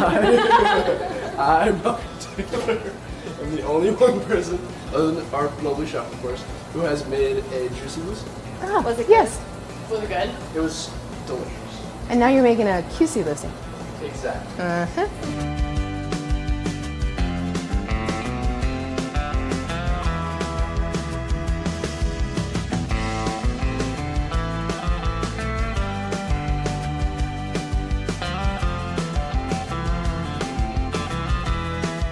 I'm not particular. I'm the only one person, other than our lovely chef, of course, who has made a Juicy Lucy. Oh, was it good? Yes. Was it good? It was delicious. And now you're making a Cusey Lucy. Exactly. Uh-huh.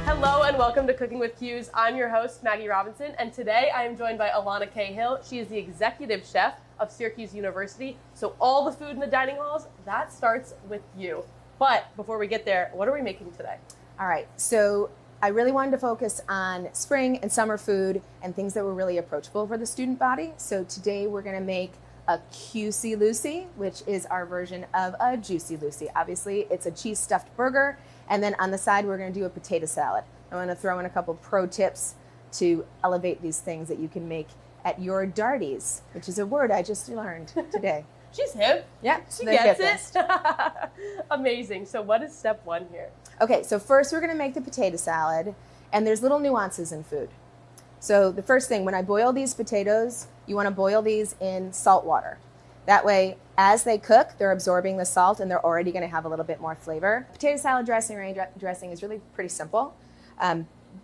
Hello and welcome to Cooking with Cuse. I'm your host, Maggie Robinson, and today I am joined by Ilana Cahill. She is the executive chef of Syracuse University. So all the food in the dining halls, that starts with you. But before we get there, what are we making today? All right, so I really wanted to focus on spring and summer food and things that were really approachable for the student body. So today we're gonna make a Cusey Lucy, which is our version of a Juicy Lucy. Obviously, it's a cheese stuffed burger. And then on the side, we're gonna do a potato salad. I'm gonna throw in a couple pro tips to elevate these things that you can make at your darties, which is a word I just learned today. She's hip. Yeah, She gets it. Amazing. So what is step one here? Okay, so first we're gonna make the potato salad, and there's little nuances in food. So the first thing, when I boil these potatoes, you wanna boil these in salt water. That way, as they cook, they're absorbing the salt and they're already gonna have a little bit more flavor. Potato salad dressing is really pretty simple.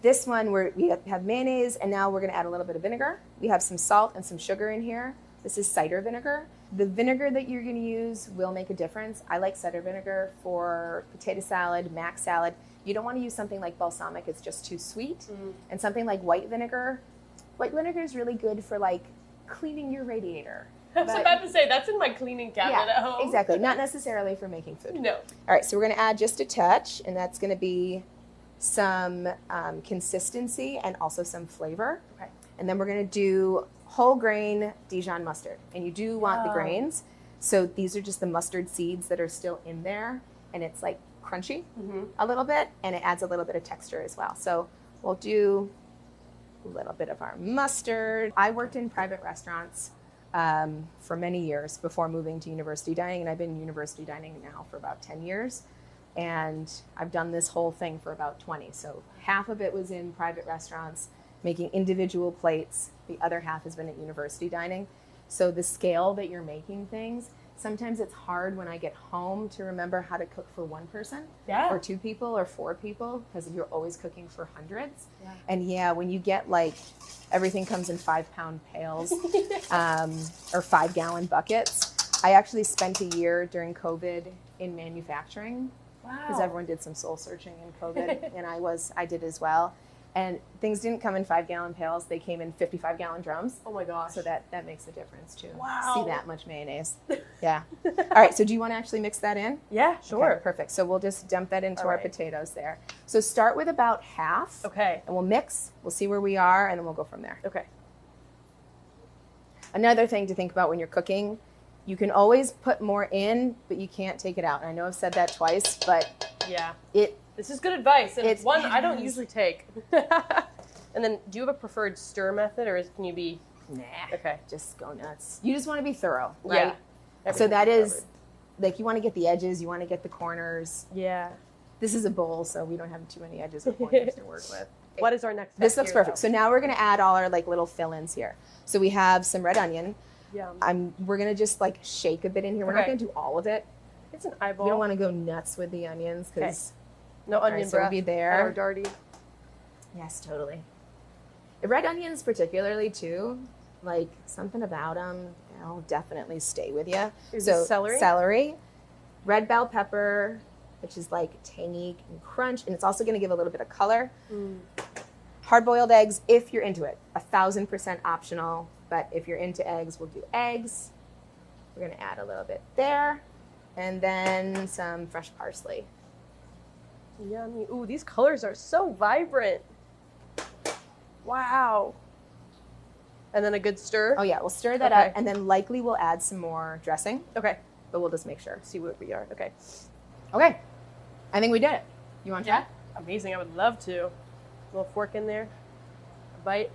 This one, we have mayonnaise, and now we're gonna add a little bit of vinegar. We have some salt and some sugar in here. This is cider vinegar. The vinegar that you're gonna use will make a difference. I like cider vinegar for potato salad, mac salad. You don't wanna use something like balsamic, it's just too sweet. And something like white vinegar is really good for like cleaning your radiator. I was about to say, that's in my cleaning cabinet at home. Exactly, not necessarily for making food. No. All right, so we're gonna add just a touch, and that's gonna be some consistency and also some flavor. Okay. And then we're gonna do whole grain Dijon mustard. And you do want the grains. So these are just the mustard seeds that are still in there, and it's like crunchy a little bit, and it adds a little bit of texture as well. So we'll do a little bit of our mustard. I worked in private restaurants for many years before moving to university dining, and I've been university dining now for about 10 years. And I've done this whole thing for about 20. So half of it was in private restaurants, making individual plates. The other half has been at university dining. So the scale that you're making things, sometimes it's hard when I get home to remember how to cook for one person or two people or four people, because you're always cooking for hundreds. Yeah. And yeah, when you get like, everything comes in 5-pound pails or 5-gallon buckets. I actually spent a year during COVID in manufacturing. Wow. Because everyone did some soul searching in COVID, and I did as well. And things didn't come in 5-gallon pails; they came in 55-gallon drums. Oh my gosh! So that makes a difference too. Wow! See that much mayonnaise? Yeah. All right. So do you want to actually mix that in? Yeah, sure. Okay, perfect. So we'll just dump that into our potatoes there. So start with about half. Okay. And we'll mix. We'll see where we are, and then we'll go from there. Okay. Another thing to think about when you're cooking. You can always put more in, but you can't take it out. And I know I've said that twice, but yeah, this is good advice, and it's one I don't usually take. And then, do you have a preferred stir method, or can you be? Nah. Okay. Just go nuts. You just want to be thorough, right? Yeah. So that is, like, you want to get the edges, you want to get the corners. Yeah. This is a bowl, so we don't have too many edges or corners to work with. What is our next step? This looks perfect. So now we're going to add all our like little fill-ins here. So we have some red onion. We're gonna just like shake a bit in here. We're not gonna do all of it. It's an eyeball. We don't want to go nuts with the onions because no onion breath. So we'll be there. Or darty. Yes, totally. The red onions, particularly too, like something about them, they'll definitely stay with you. So celery, red bell pepper, which is like tangy and crunch, and it's also gonna give a little bit of color. Hard-boiled eggs, if you're into it, 1,000% optional. But if you're into eggs, we'll do eggs. We're gonna add a little bit there. And then some fresh parsley. Yummy. Ooh, these colors are so vibrant. Wow. And then a good stir? Oh yeah, we'll stir that up, and then likely we'll add some more dressing. Okay. But we'll just make sure. See what we are. Okay. Okay. I think we did it. You want to try? Amazing. I would love to. A little fork in there. A bite.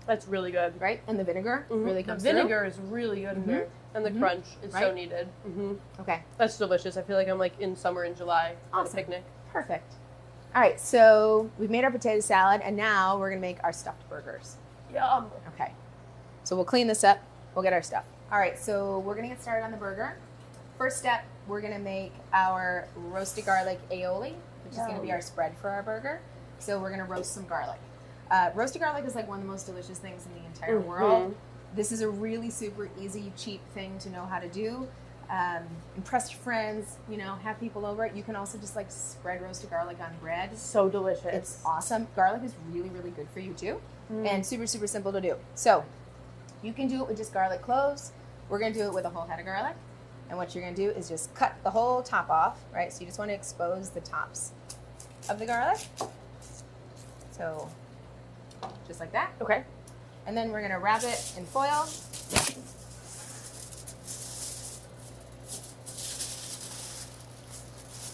That's really good. right? And the vinegar really comes The vinegar is really good in there. And the crunch is so Right? needed. through. Okay, That's delicious. I feel like I'm like in summer in July at a Awesome. picnic. perfect. All right, so we've made our potato salad, and now we're gonna make our stuffed burgers. Yum. Okay, so we'll clean this up. We'll get our stuff. All right, so we're gonna get started on the burger. First step, we're gonna make our roasted garlic aioli, which is gonna be Yum. our spread for our burger. So we're gonna roast some garlic. Roasted garlic is like one of the most delicious things in the entire world. This is a really super easy, cheap thing to know how to do. Impress your friends, you know, have people over. You can also just like spread roasted garlic on bread. So delicious. It's awesome. Garlic is really, really good for you too. And super, super simple to do. So you can do it with just garlic cloves. We're gonna do it with a whole head of garlic. And what you're gonna do is just cut the whole top off, right? So you just wanna expose the tops of the garlic. So just like that. Okay. And then we're gonna wrap it in foil.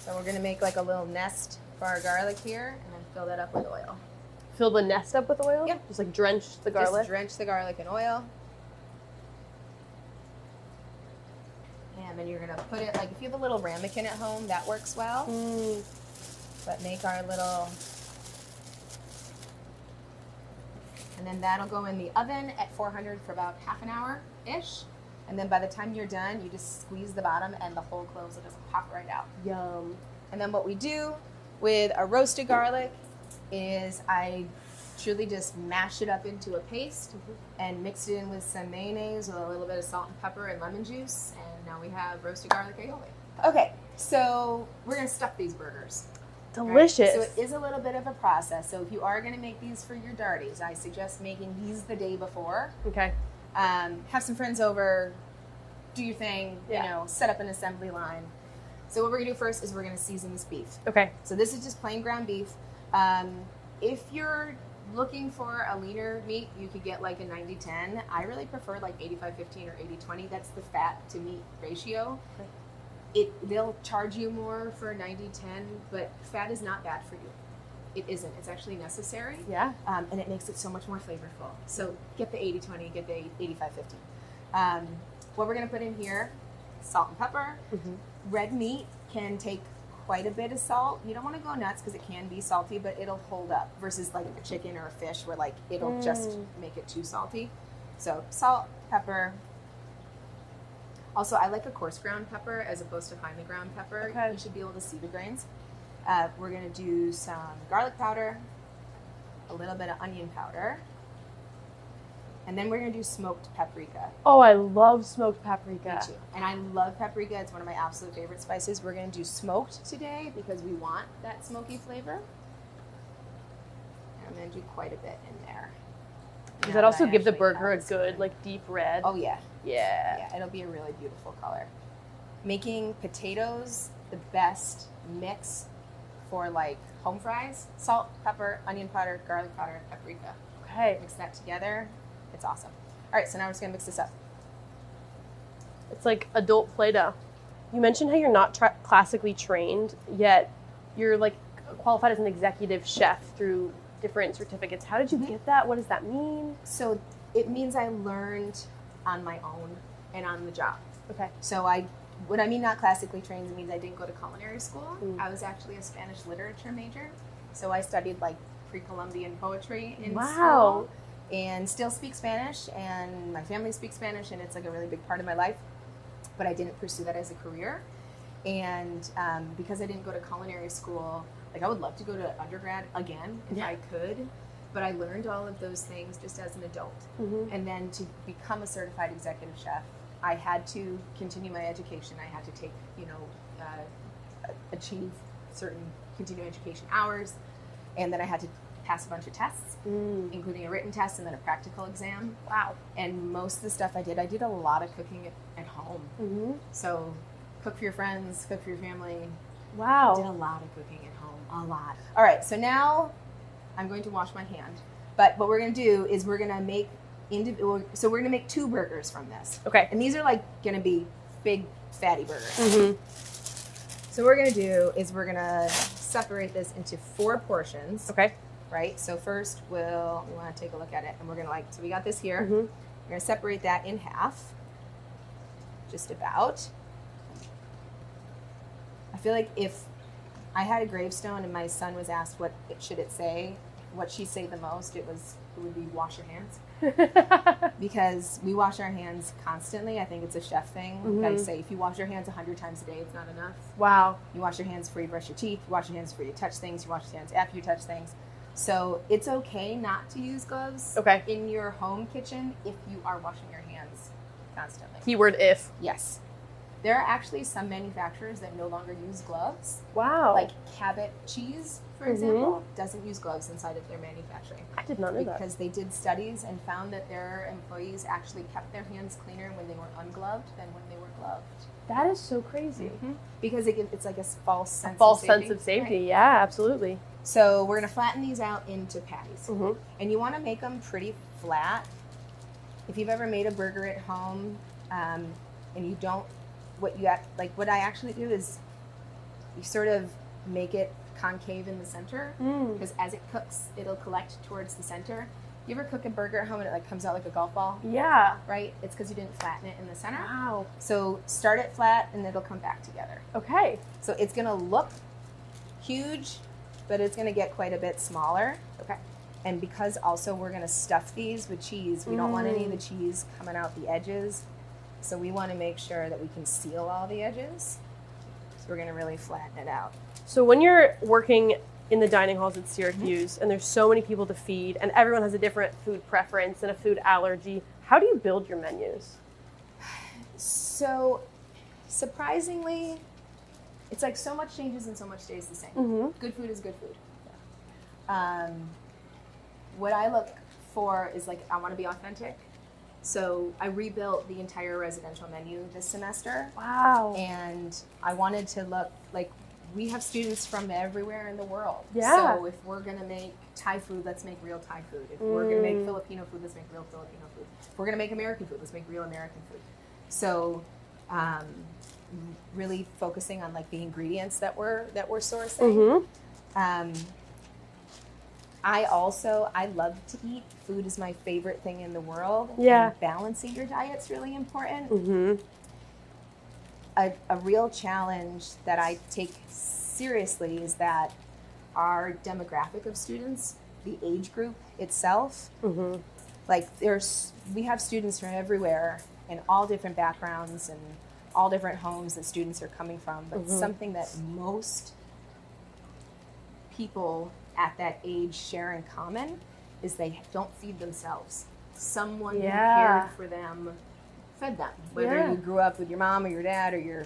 So we're gonna make like a little nest for our garlic here and then fill that up with oil. Fill the nest up with oil? Yeah. Just like drench the garlic? Just drench the garlic in oil. And then you're gonna put it, like if you have a little ramekin at home, that works well. But make our little, and then that'll go in the oven at 400 for about half an hour-ish. And then by the time you're done, you just squeeze the bottom and the whole cloves will just pop right out. Yum. And then what we do with a roasted garlic is I truly just mash it up into a paste and mix it in with some mayonnaise with a little bit of salt and pepper and lemon juice. And now we have roasted garlic aioli. Okay, so we're gonna stuff these burgers. Delicious. Right? So it is a little bit of a process. So if you are gonna make these for your darties, I suggest making these the day before. Okay. Have some friends over, do your thing, Yeah. you know, set up an assembly line. So what we're gonna do first is we're gonna season this beef. Okay. So this is just plain ground beef. If you're looking for a leaner meat, you could get like a 90-10. I really prefer like 85-15 or 80-20. That's the fat to meat ratio. They'll charge you more for a 90-10, but fat is not bad for you. It isn't. It's actually necessary. Yeah. And it makes it so much more flavorful. So get the 80-20, get the 85-15. What we're gonna put in here, salt and pepper. Red meat can take quite a bit of salt. You don't wanna go nuts because it can be salty, but it'll hold up versus like a chicken or a fish where like it'll just make it too salty. So salt, pepper. Also, I like a coarse ground pepper as opposed to finely ground pepper. Okay. You should be able to see the grains. We're gonna do some garlic powder, a little bit of onion powder, and then we're gonna do smoked paprika. Oh, I love smoked paprika. Me too. And I love paprika. It's one of my absolute favorite spices. We're gonna do smoked today because we want that smoky flavor. And I'm gonna do quite a bit in there. Does Now that also I give the actually burger a have this good, one. like, deep red? Oh yeah. Yeah. Yeah, it'll be a really beautiful color. Making potatoes the best mix for like home fries: salt, pepper, onion powder, garlic powder, paprika. Okay. Mix that together. It's awesome. All right, so now we're just gonna mix this up. It's like adult Play-Doh. You mentioned how you're not classically trained, yet you're like qualified as an executive chef through different certificates. How did you get that? What does that mean? So it means I learned on my own and on the job. Okay. So what I mean not classically trained, it means I didn't go to culinary school. I was actually a Spanish literature major. So I studied like pre-Columbian poetry in school and still speak Spanish, and my family speaks Spanish, and it's like a really big part of my life. But I didn't pursue that as a career. And because I didn't go to culinary school, like I would love to go to undergrad again if I could. But I learned all of those things just as an adult. And then to become a certified executive chef, I had to continue my education. I had to take, achieve certain continuing education hours. And then I had to pass a bunch of tests, including a written test and then a practical exam. Wow. And most of the stuff I did a lot of cooking at home. So cook for your friends, cook for your family. Wow. Did a lot of cooking at home, a lot. All right, so now I'm going to wash my hand. But what we're gonna do is we're gonna make so we're gonna make 2 burgers from this. Okay. And these are like gonna be big fatty burgers. So what we're gonna do is we're gonna separate this into 4 portions. Okay. right? So first we want to take a look at it, and we're gonna so we got this here. Mm-hmm. We're gonna separate that in half, just about. I feel like if I had a gravestone and my son was asked what should it say, what she'd say the most, it would be wash your hands. Because we wash our hands constantly. I think it's a chef thing. Mm-hmm. I say if you wash your hands 100 times a day, it's not enough. Wow. You wash your hands before you brush your teeth. You wash your hands before you touch things. You wash your hands after you touch things. So it's okay not to use gloves in your home kitchen if you are washing your hands constantly. Keyword if. Yes. There are actually some manufacturers that no longer use gloves. Wow. Like Cabot cheese, for example, doesn't use gloves inside of their manufacturing. I did not know that. Because they did studies and found that their employees actually kept their hands cleaner when they were ungloved than when they were gloved. That is so crazy. Because it's like a false sense of safety. Right. Yeah, absolutely. So we're going to flatten these out into patties. Mm-hmm. And you want to make them pretty flat. If you've ever made a burger at home and you don't, what I actually do is you sort of make it concave in the center because as it cooks, it'll collect towards the center. You ever cook a burger at home and it comes out like a golf ball? Yeah. Right? It's because you didn't flatten it in the center. Wow. So start it flat and it'll come back together. Okay. So it's going to look huge, but it's going to get quite a bit smaller. Okay. And because also we're going to stuff these with cheese, we don't want any of the cheese coming out the edges. So we want to make sure that we can seal all the edges. So we're going to really flatten it out. So when you're working in the dining halls at Syracuse and there's so many people to feed and everyone has a different food preference and a food allergy, how do you build your menus? So surprisingly, it's like so much changes and so much stays the same. Good food is good food. What I look for is I want to be authentic. So I rebuilt the entire residential menu this semester. Wow. And I wanted to look like we have students from everywhere in the world. Yeah. So if we're going to make Thai food, let's make real Thai food. If we're going to make Filipino food, let's make real Filipino food. If we're going to make American food, let's make real American food. So really focusing on the ingredients that we're sourcing. I love to eat. Food is my favorite thing in the world. Yeah. And balancing your diet's really important. A real challenge that I take seriously is that our demographic of students, the age group itself, we have students from everywhere in all different backgrounds and all different homes that students are coming from. But something that most people at that age share in common is they don't feed themselves. Someone who cared for them fed them. Whether you grew up with your mom or your dad or your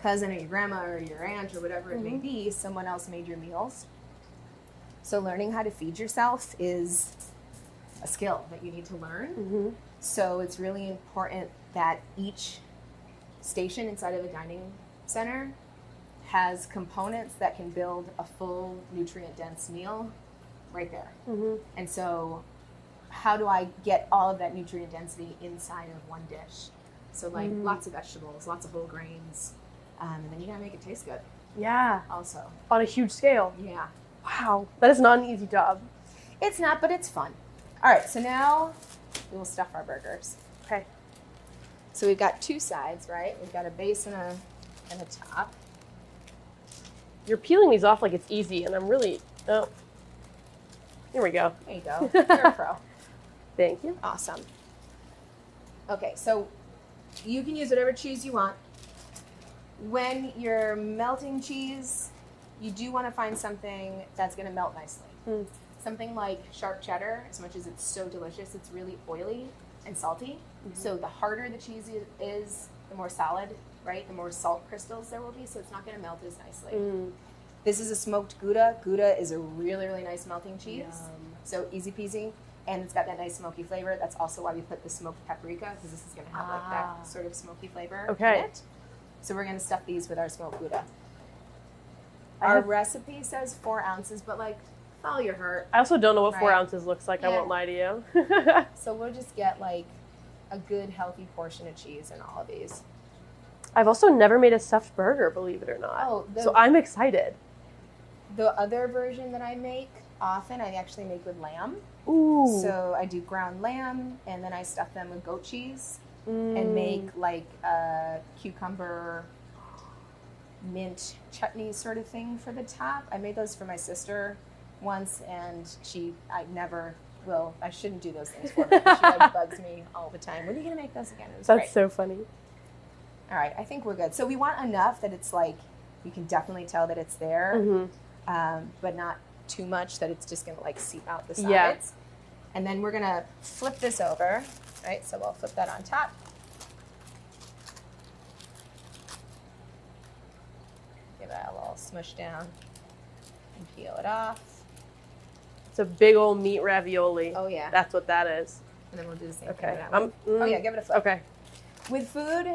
cousin or your grandma or your aunt or whatever it may be, someone else made your meals. So learning how to feed yourself is a skill that you need to learn. So it's really important that each station inside of a dining center has components that can build a full nutrient-dense meal right there. And so how do I get all of that nutrient density inside of one dish? So lots of vegetables, lots of whole grains, and then you gotta make it taste good. Yeah. Also. On a huge scale. Yeah. Wow. That is not an easy job. It's not, but it's fun. All right, so now we will stuff our burgers. Okay. So we've got two sides, right? We've got a base and a top. You're peeling these off like it's easy, and I'm really, oh. Here we go. There you go. You're a pro. Thank you. Awesome. Okay, so you can use whatever cheese you want. When you're melting cheese, you do want to find something that's going to melt nicely. Something like sharp cheddar, as much as it's so delicious, it's really oily and salty. So the harder the cheese is, the more solid, right? The more salt crystals there will be, so it's not going to melt as nicely. This is a smoked gouda. Gouda is a really, really nice melting cheese. So easy peasy. And it's got that nice smoky flavor. That's also why we put the smoked paprika, because this is going to have that sort of smoky flavor in it. So we're going to stuff these with our smoked gouda. Our recipe says 4 ounces, but follow your heart. I also don't know what 4 ounces looks like. I won't lie to you. So we'll just get a good healthy portion of cheese in all of these. I've also never made a stuffed burger, believe it or not. So I'm excited. The other version that I make often I actually make with lamb. Ooh. So I do ground lamb, and then I stuff them with goat cheese and make like a cucumber mint chutney sort of thing for the top. I made those for my sister once, and I shouldn't do those things for her because she like bugs me all the time. When are you going to make those again? It was That's great. so funny. All right, I think we're good. So we want enough that it's like, you can definitely tell that it's there, but not too much that it's just going to like seep out the sides. Yeah. And then we're going to flip this over, right? So we'll flip that on top. Give that a little smush down and peel it off. It's a big old meat ravioli. Oh, yeah. That's what that is. And then we'll do the same thing Okay. with that one. Oh, yeah, give it a flip. Okay. With food,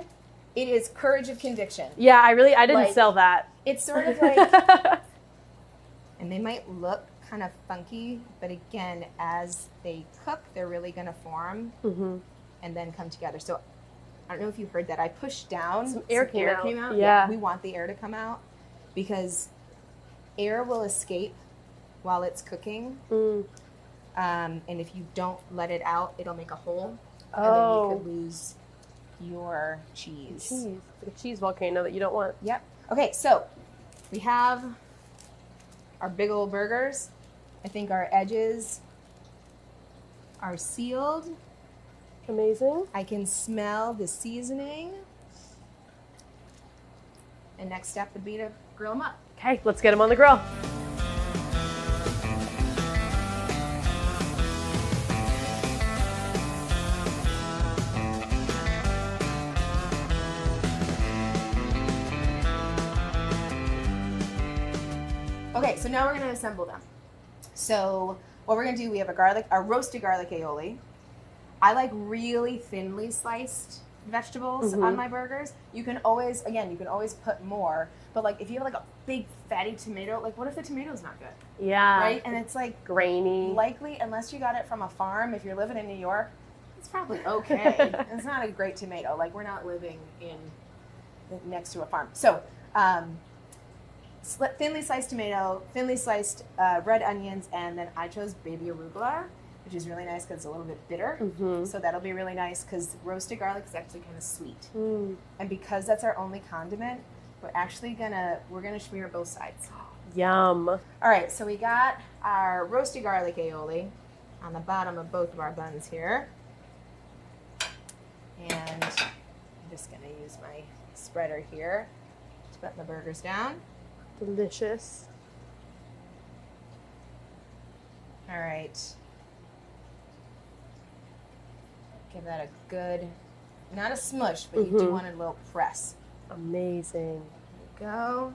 it is courage of conviction. Yeah, I didn't Like- sell that. It's sort of like, and they might look kind of funky, but again, as they cook, they're really going to form and then come together. So I don't know if you heard that. I pushed down. Some air came out. Yeah. Yeah. We want the air to come out because air will escape while it's cooking. And if you don't let it out, it'll make a hole. And then you could lose your cheese. Cheese. It's like a cheese volcano that you don't want. Yep. Okay, so we have our big old burgers. I think our edges are sealed. Amazing. I can smell the seasoning. And next step would be to grill them up. Okay, let's get them on the grill. Okay, so now we're gonna assemble them. So what we're gonna do, we have a roasted garlic aioli. I like really thinly sliced vegetables on my burgers. You can always put more, but like if you have like a big fatty tomato, like what if the tomato's not good, Yeah. right? And it's like Grainy. likely, unless you got it from a farm, if you're living in New York, it's probably okay. It's not a great tomato. Like we're not living next to a farm. So thinly sliced tomato, thinly sliced red onions, and then I chose baby arugula, which is really nice because it's a little bit bitter. So that'll be really nice because roasted garlic is actually kind of sweet. And because that's our only condiment, we're gonna smear both sides. Yum. All right, so we got our roasted garlic aioli on the bottom of both of our buns here. And I'm just gonna use my spreader here to put the burgers down. Delicious. All right. Give that a good, not a smush, but you do want a little press. Amazing. There you go.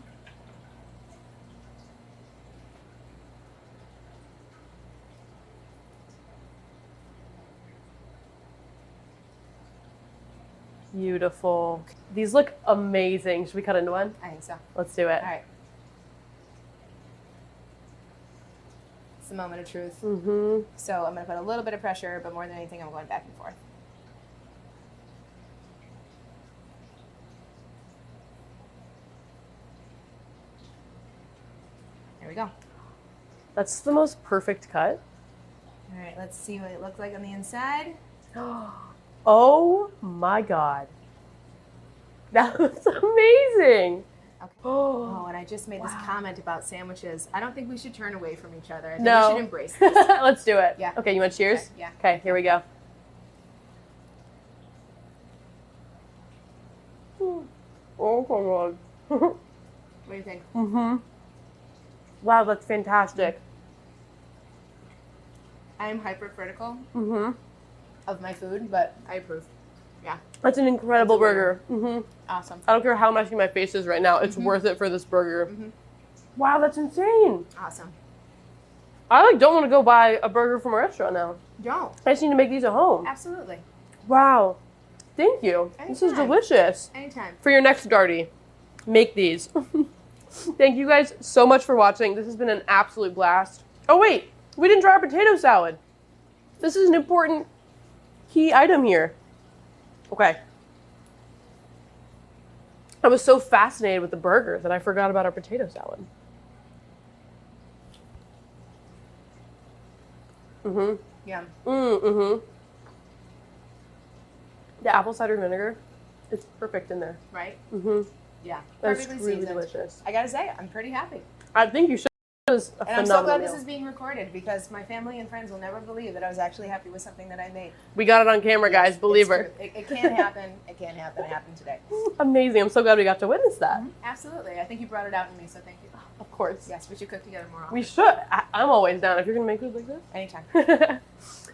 Beautiful. These look amazing. Should we cut into one? I think so. Let's do it. All right. It's the moment of truth. So I'm going to put a little bit of pressure, but more than anything, I'm going back and forth. There we go. That's the most perfect cut. All right, let's see what it looks like on the inside. Oh my God. That was amazing. Okay. Oh, and I just made this comment about sandwiches. I don't think we should turn away from each other. I think No. we should embrace this. Let's do it. Yeah. Okay, you want cheers? Okay, yeah. Okay, here we go. Oh my God. What do you think? Wow, that's fantastic. I am hypercritical of my food, but I approve. Yeah, That's an incredible That's a burger. awesome. I don't care how messy my face is right now. It's worth it for this burger. Wow, that's insane. Awesome. I don't want to go buy a burger from a restaurant now. Don't. I just need to make these at home. Absolutely. Wow. Thank you. This is Anytime. delicious. Anytime. For your next Darty, make these. Thank you guys so much for watching. This has been an absolute blast. Oh wait, we didn't try our potato salad. This is an important key item here. Okay. I was so fascinated with the burger that I forgot about our potato salad. Mm-hmm. Yeah. Mm-hmm. The apple cider vinegar, it's perfect in there. Right? Mm-hmm. Yeah. That's Perfectly really seasoned. delicious. I gotta say, I'm pretty happy. I think you should. It was a And I'm phenomenal so glad meal. this is being recorded because my family and friends will never believe that I was actually happy with something that I made. We got it on camera, guys. Yes, Believe it's her. true. It can happen. It can happen. It happened today. Amazing. I'm so glad we got to witness that. Absolutely. I think you brought it out in me, so thank you. Of course. Yes, we should cook together more often. We should. I'm always down if you're going to make food like this. Anytime.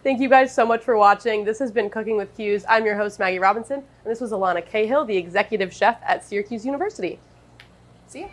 Thank you guys so much for watching. This has been Cooking with Cuse. I'm your host, Maggie Robinson, and this was Ilana Cahill, the executive chef at Syracuse University. See ya.